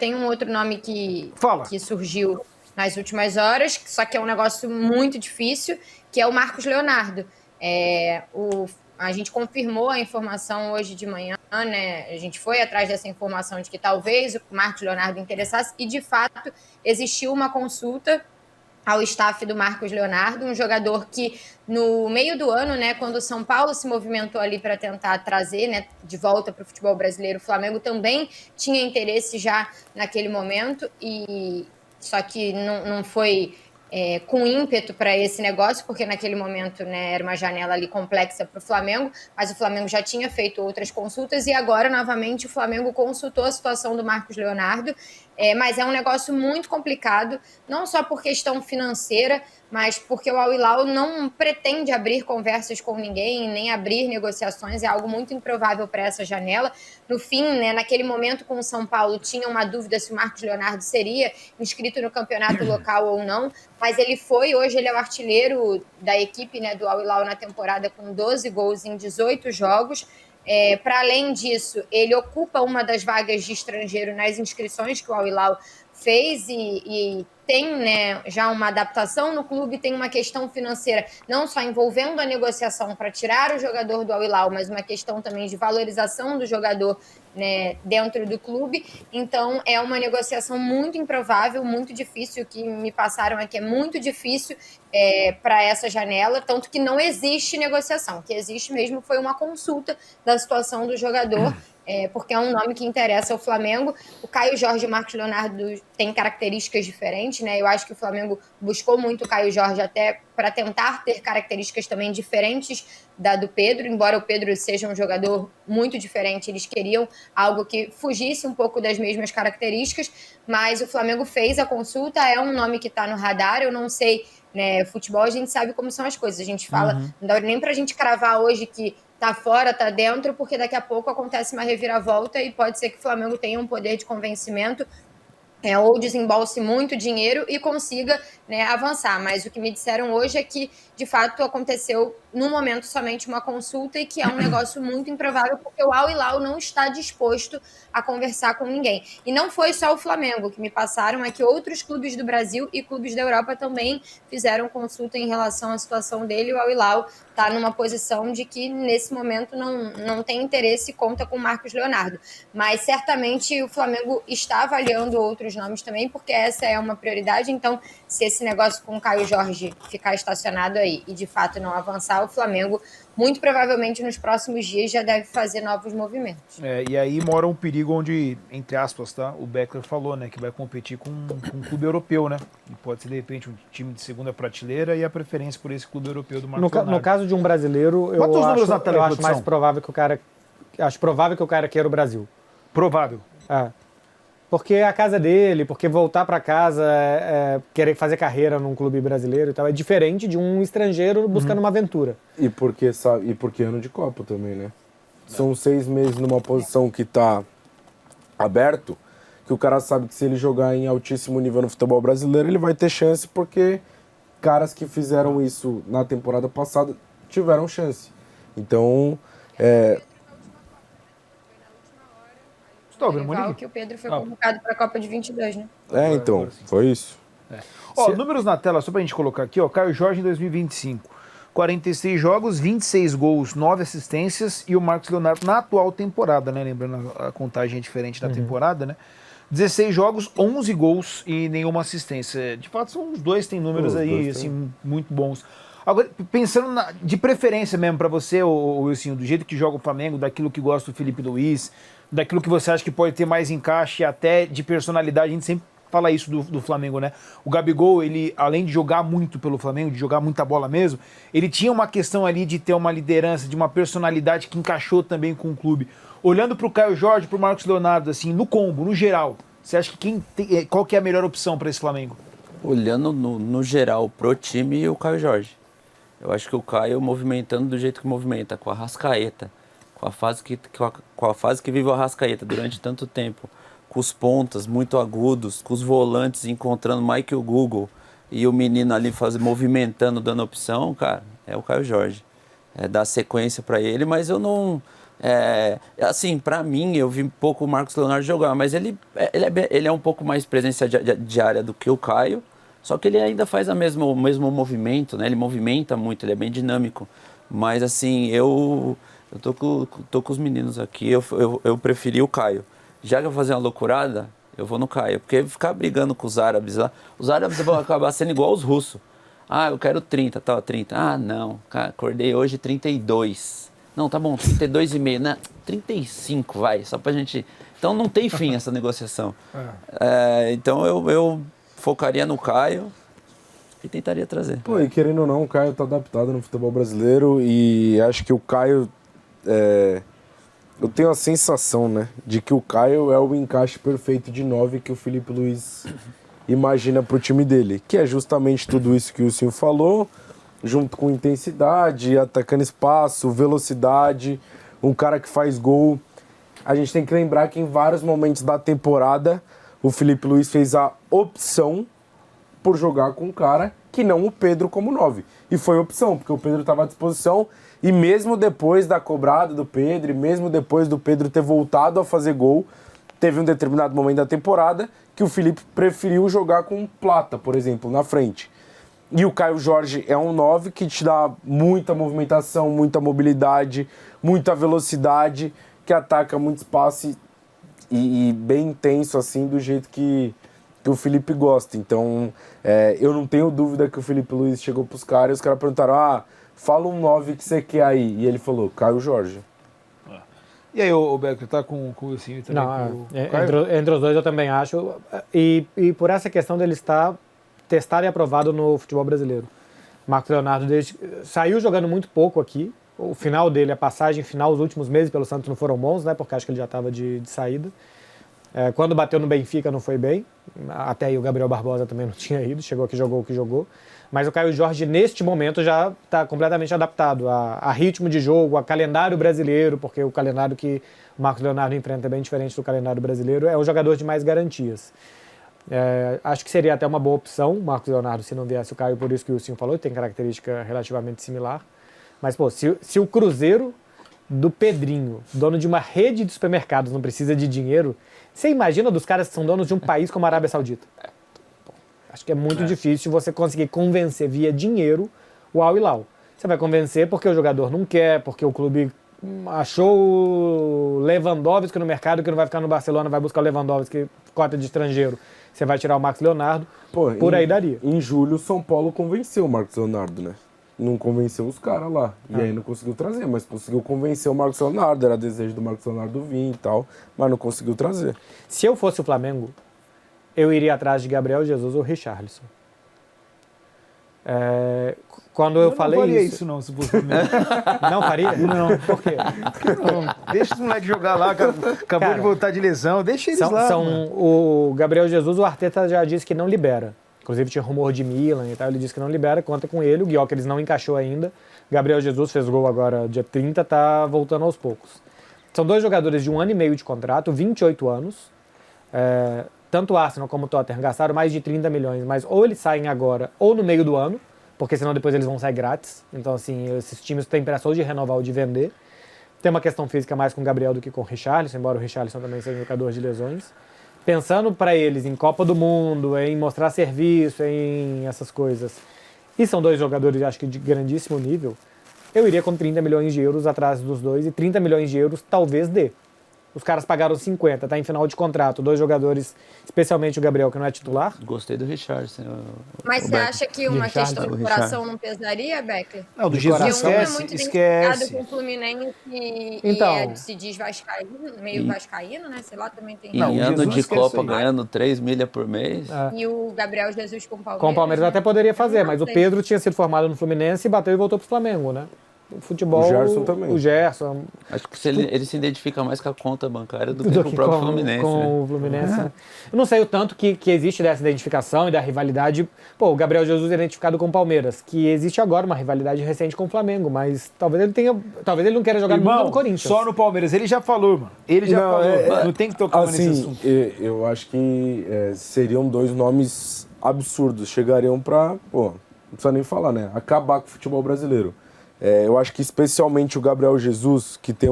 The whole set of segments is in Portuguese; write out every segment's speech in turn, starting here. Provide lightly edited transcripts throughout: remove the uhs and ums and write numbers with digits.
tem um outro nome que surgiu nas últimas horas, só que é um negócio muito difícil, que é o Marcos Leonardo. A gente confirmou a informação hoje de manhã, né? A gente foi atrás dessa informação de que talvez o Marcos Leonardo interessasse, e de fato existiu uma consulta ao staff do Marcos Leonardo, um jogador que no meio do ano, né, quando o São Paulo se movimentou ali para tentar trazer, né, de volta para o futebol brasileiro, o Flamengo também tinha interesse já naquele momento, e só que não foi com ímpeto para esse negócio, porque naquele momento, né, era uma janela ali complexa para o Flamengo, mas o Flamengo já tinha feito outras consultas, e agora, novamente, o Flamengo consultou a situação do Marcos Leonardo, mas é um negócio muito complicado, não só por questão financeira, mas porque o Al Hilal não pretende abrir conversas com ninguém, nem abrir negociações, é algo muito improvável para essa janela. No fim, né, naquele momento com o São Paulo, tinha uma dúvida se o Marcos Leonardo seria inscrito no campeonato local ou não, mas hoje ele é o artilheiro da equipe, né, do Al Hilal na temporada, com 12 gols em 18 jogos. Para além disso, ele ocupa uma das vagas de estrangeiro nas inscrições que o Al Hilal fez e tem, né, já uma adaptação no clube, tem uma questão financeira, não só envolvendo a negociação para tirar o jogador do Al Hilal, mas uma questão também de valorização do jogador, né, dentro do clube. Então, é uma negociação muito improvável, muito difícil. O que me passaram é que é muito difícil para essa janela, tanto que não existe negociação. O que existe mesmo foi uma consulta da situação do jogador, porque é um nome que interessa ao Flamengo. O Caio Jorge e o Marcos Leonardo têm características diferentes, né? Eu acho que o Flamengo buscou muito o Caio Jorge até para tentar ter características também diferentes da do Pedro, embora o Pedro seja um jogador muito diferente, eles queriam algo que fugisse um pouco das mesmas características, mas o Flamengo fez a consulta, é um nome que está no radar. Eu não sei, né, futebol a gente sabe como são as coisas, a gente fala, não dá nem para a gente cravar hoje que tá fora, tá dentro, porque daqui a pouco acontece uma reviravolta e pode ser que o Flamengo tenha um poder de convencimento ou desembolse muito dinheiro e consiga, né, avançar. Mas o que me disseram hoje é que, de fato, aconteceu no momento somente uma consulta e que é um negócio muito improvável, porque o Al Hilal não está disposto a conversar com ninguém. E não foi só o Flamengo. O que me passaram é que outros clubes do Brasil e clubes da Europa também fizeram consulta em relação à situação dele. O Al Hilal está numa posição de que, nesse momento, não tem interesse e conta com o Marcos Leonardo. Mas, certamente, o Flamengo está avaliando outros nomes também, porque essa é uma prioridade. Então, se esse negócio com o Caio Jorge ficar estacionado aí e, de fato, não avançar, o Flamengo, muito provavelmente, nos próximos dias, já deve fazer novos movimentos. E aí mora um perigo onde, entre aspas, tá, o Beckler falou, né, que vai competir com um clube europeu, né? E pode ser, de repente, um time de segunda prateleira e a preferência por esse clube europeu do Marcos Leonardo. No caso de um brasileiro, eu acho mais provável que o cara... Acho provável que o cara queira o Brasil. Provável. Porque é a casa dele, porque voltar para casa, querer fazer carreira num clube brasileiro e tal, é diferente de um estrangeiro buscando uma aventura. E porque ano de Copa também, né? São 6 meses numa posição que tá aberto, que o cara sabe que se ele jogar em altíssimo nível no futebol brasileiro, ele vai ter chance, porque caras que fizeram isso na temporada passada tiveram chance. Então, Que o Pedro foi convocado para a Copa de 22, né? Então, foi isso. Números na tela, só pra gente colocar aqui, Caio Jorge em 2025. 46 jogos, 26 gols, 9 assistências, e o Marcos Leonardo na atual temporada, né? Lembrando, a contagem é diferente da temporada, né? 16 jogos, 11 gols e nenhuma assistência. De fato, os dois têm números aí, assim, muito bons. Agora, pensando de preferência mesmo pra você, Wilson, do jeito que joga o Flamengo, daquilo que gosta do Felipe Luiz, daquilo que você acha que pode ter mais encaixe até de personalidade, a gente sempre fala isso do Flamengo, né? O Gabigol, ele, além de jogar muito pelo Flamengo, de jogar muita bola mesmo, ele tinha uma questão ali de ter uma liderança, de uma personalidade que encaixou também com o clube. Olhando pro Caio Jorge, pro Marcos Leonardo, assim, no combo, no geral, você acha que qual que é a melhor opção para esse Flamengo? Olhando no geral pro time, o Caio Jorge. Eu acho que o Caio movimentando do jeito que movimenta, com a Arrascaeta, com a fase que vive o Arrascaeta durante tanto tempo, com os pontas muito agudos, com os volantes encontrando Michael Google e o menino ali movimentando, dando opção, cara, é o Caio Jorge. Dar sequência para ele, mas eu não Assim, pra mim, eu vi pouco o Marcos Leonardo jogar, mas ele é um pouco mais presença de área do que o Caio, só que ele ainda faz o mesmo movimento, né? Ele movimenta muito, ele é bem dinâmico. Mas assim, eu tô com os meninos aqui, eu preferi o Caio. Já que eu vou fazer uma loucurada, eu vou no Caio, porque ficar brigando com os árabes lá, os árabes vão acabar sendo igual os russos. Ah, eu quero 30, tá, 30. Ah, não, cara, acordei hoje 32. Não, tá bom, 32,5. Não, 35, vai, só pra gente... Então não tem fim essa negociação. Então eu focaria no Caio e tentaria trazer. Pô, e querendo ou não, o Caio tá adaptado no futebol brasileiro e acho que o Caio... Eu tenho a sensação, né, de que o Caio é o encaixe perfeito de 9 que o Felipe Luiz imagina pro time dele, que é justamente tudo isso que o senhor falou, junto com intensidade, atacando espaço, velocidade, um cara que faz gol. A gente tem que lembrar que em vários momentos da temporada o Felipe Luiz fez a opção por jogar com um cara que não o Pedro como 9. E foi opção, porque o Pedro estava à disposição e mesmo depois da cobrada do Pedro, e mesmo depois do Pedro ter voltado a fazer gol, teve um determinado momento da temporada que o Felipe preferiu jogar com Plata, por exemplo, na frente. E o Caio Jorge é um 9 que te dá muita movimentação, muita mobilidade, muita velocidade, que ataca muito espaço e bem intenso, assim, do jeito que o Felipe gosta. Então, eu não tenho dúvida que o Felipe Luiz chegou pros caras e os caras perguntaram, fala um 9 que você quer aí. E ele falou, Caio Jorge. E aí, o Becker, tá com o Wilson também? Não, entre os dois eu também acho. E por essa questão dele estar testado e aprovado no futebol brasileiro. Marcos Leonardo saiu jogando muito pouco aqui. O final dele, a passagem final, os últimos meses pelo Santos não foram bons, né? Porque acho que ele já estava de saída. Quando bateu no Benfica não foi bem. Até aí o Gabriel Barbosa também não tinha ido. Chegou aqui, jogou o que jogou. Mas o Caio Jorge, neste momento, já está completamente adaptado a ritmo de jogo, a calendário brasileiro, porque o calendário que o Marcos Leonardo enfrenta é bem diferente do calendário brasileiro. É um jogador de mais garantias. Acho que seria até uma boa opção o Marcos Leonardo se não viesse o Caio, por isso que o Silvio falou, tem característica relativamente similar. Mas, pô, se o Cruzeiro do Pedrinho, dono de uma rede de supermercados, não precisa de dinheiro, você imagina dos caras que são donos de um país como a Arábia Saudita? Acho que é muito difícil você conseguir convencer via dinheiro o Al Hilal. Você vai convencer porque o jogador não quer, porque o clube achou o Lewandowski no mercado, que não vai ficar no Barcelona, vai buscar o Lewandowski, cota de estrangeiro. Você vai tirar o Marcos Leonardo, aí daria. Em julho, o São Paulo convenceu o Marcos Leonardo, né? Não convenceu os caras lá. E aí não conseguiu trazer, mas conseguiu convencer o Marcos Leonardo. Era desejo do Marcos Leonardo vir e tal, mas não conseguiu trazer. Se eu fosse o Flamengo, eu iria atrás de Gabriel Jesus ou Richarlison. Quando eu falei não faria isso não, se fosse Flamengo. Não faria? Não. Por quê? Não, deixa os moleques jogar lá, acabou de voltar de lesão, deixa eles lá. O Gabriel Jesus, o Arteta já disse que não libera. Inclusive tinha rumor de Milan e tal, ele disse que não libera, conta com ele. O Gyökeres não encaixou ainda. Gabriel Jesus fez gol agora dia 30, tá voltando aos poucos. São dois jogadores de 1 ano e meio de contrato, 28 anos. Tanto o Arsenal como o Tottenham gastaram mais de 30 milhões, mas ou eles saem agora ou no meio do ano, porque senão depois eles vão sair grátis. Então, assim, esses times têm pressa ou de renovar ou de vender. Tem uma questão física mais com o Gabriel do que com o Richarlison, embora o Richarlison também seja um jogador de lesões. Pensando para eles em Copa do Mundo, em mostrar serviço, em essas coisas, e são dois jogadores, acho que de grandíssimo nível, eu iria com 30 milhões de euros atrás dos dois, e 30 milhões de euros talvez dê. Os caras pagaram 50, tá em final de contrato, dois jogadores, especialmente o Gabriel, que não é titular. Gostei do Richardson. Mas você acha que uma questão do coração não pesaria, Becker? Não, do Jesus Porque um é muito identificado com esquece. o Fluminense Então, se diz vascaíno, meio vascaíno, né? Sei lá, também tem... Em ano de Copa ganhando 3 milhas por mês. E o Gabriel Jesus com o Palmeiras. Com o Palmeiras né? até poderia fazer, mas o Pedro tinha sido formado no Fluminense e bateu e voltou pro Flamengo, né? O futebol... O Gerson também. O Gerson... Acho que ele se identifica mais com a conta bancária do que com o próprio Fluminense. Com o Fluminense. Né? Eu não sei o tanto que existe dessa identificação e da rivalidade. Pô, o Gabriel Jesus é identificado com o Palmeiras, que existe agora uma rivalidade recente com o Flamengo, mas talvez ele não queira jogar nunca no Corinthians. Só no Palmeiras. Ele já falou, mano. Ele já falou. Não tem que tocar nesse assunto. Eu acho que seriam dois nomes absurdos. Chegariam pra, não precisa nem falar, né? Acabar com o futebol brasileiro. Eu acho que especialmente o Gabriel Jesus, que tem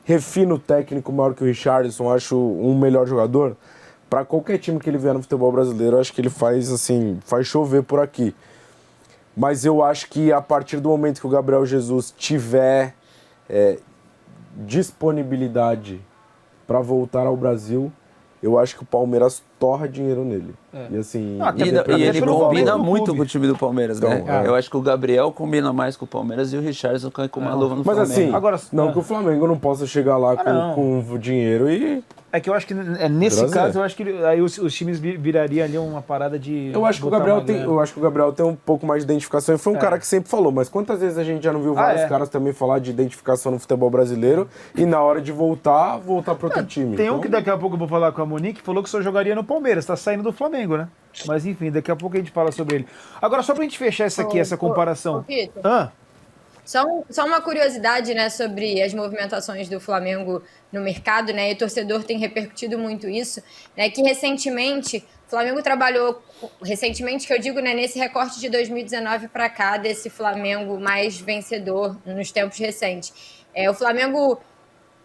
refino o técnico maior que o Richarlison, acho um melhor jogador. Para qualquer time que ele vier no futebol brasileiro, acho que ele faz chover por aqui. Mas eu acho que a partir do momento que o Gabriel Jesus tiver disponibilidade para voltar ao Brasil, eu acho que o Palmeiras torra dinheiro nele. E assim, e ele combina muito clube. com o time do Palmeiras, né? Então, Eu acho que o Gabriel combina mais com o Palmeiras e o Richarlison cai com uma luva no mas Flamengo. assim, Agora, que o Flamengo não possa chegar lá com o dinheiro e... É que eu acho que nesse Trazer. caso, eu acho que aí os times virariam ali uma parada de. Eu acho que o Gabriel tem um pouco mais de identificação. E foi um cara que sempre falou, mas quantas vezes a gente já não viu vários caras também falar de identificação no futebol brasileiro e na hora de voltar para outro time. Tem um que daqui a pouco eu vou falar com a Monique, falou que só jogaria no Palmeiras, tá saindo do Flamengo, né? Mas enfim, daqui a pouco a gente fala sobre ele. Agora, só pra gente fechar essa comparação. Vitor, só uma curiosidade, né, sobre as movimentações do Flamengo no mercado, né, e o torcedor tem repercutido muito isso, né, que recentemente o Flamengo trabalhou, que eu digo, né, nesse recorte de 2019 para cá, desse Flamengo mais vencedor nos tempos recentes. O Flamengo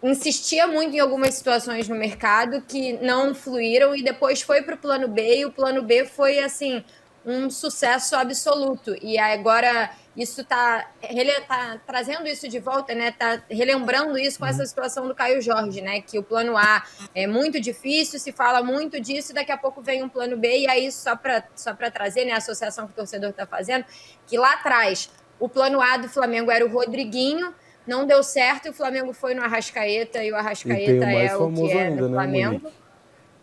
insistia muito em algumas situações no mercado que não fluíram e depois foi para o plano B, e o plano B foi, assim, um sucesso absoluto. E agora isso está trazendo isso de volta, né? Está relembrando isso com essa situação do Caio Jorge, né? Que o plano A é muito difícil, se fala muito disso, e daqui a pouco vem um plano B, e aí só para trazer, né, a associação que o torcedor está fazendo, que lá atrás o plano A do Flamengo era o Rodriguinho, não deu certo, e o Flamengo foi no Arrascaeta, e o Arrascaeta é o que é no Flamengo.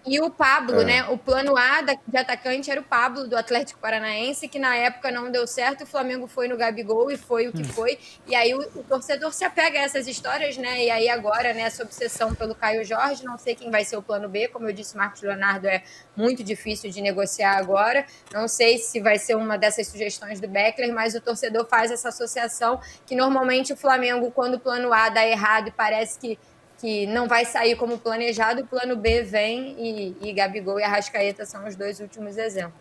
E o Pablo, né? O plano A de atacante era o Pablo, do Atlético Paranaense, que na época não deu certo, o Flamengo foi no Gabigol e foi o que foi. E aí o torcedor se apega a essas histórias, né? E aí agora, né, essa obsessão pelo Caio Jorge, não sei quem vai ser o plano B, como eu disse, Marcos Leonardo é muito difícil de negociar agora. Não sei se vai ser uma dessas sugestões do Beckler, mas o torcedor faz essa associação que normalmente o Flamengo, quando o plano A dá errado e parece que não vai sair como planejado, o plano B vem e Gabigol e Arrascaeta são os dois últimos exemplos.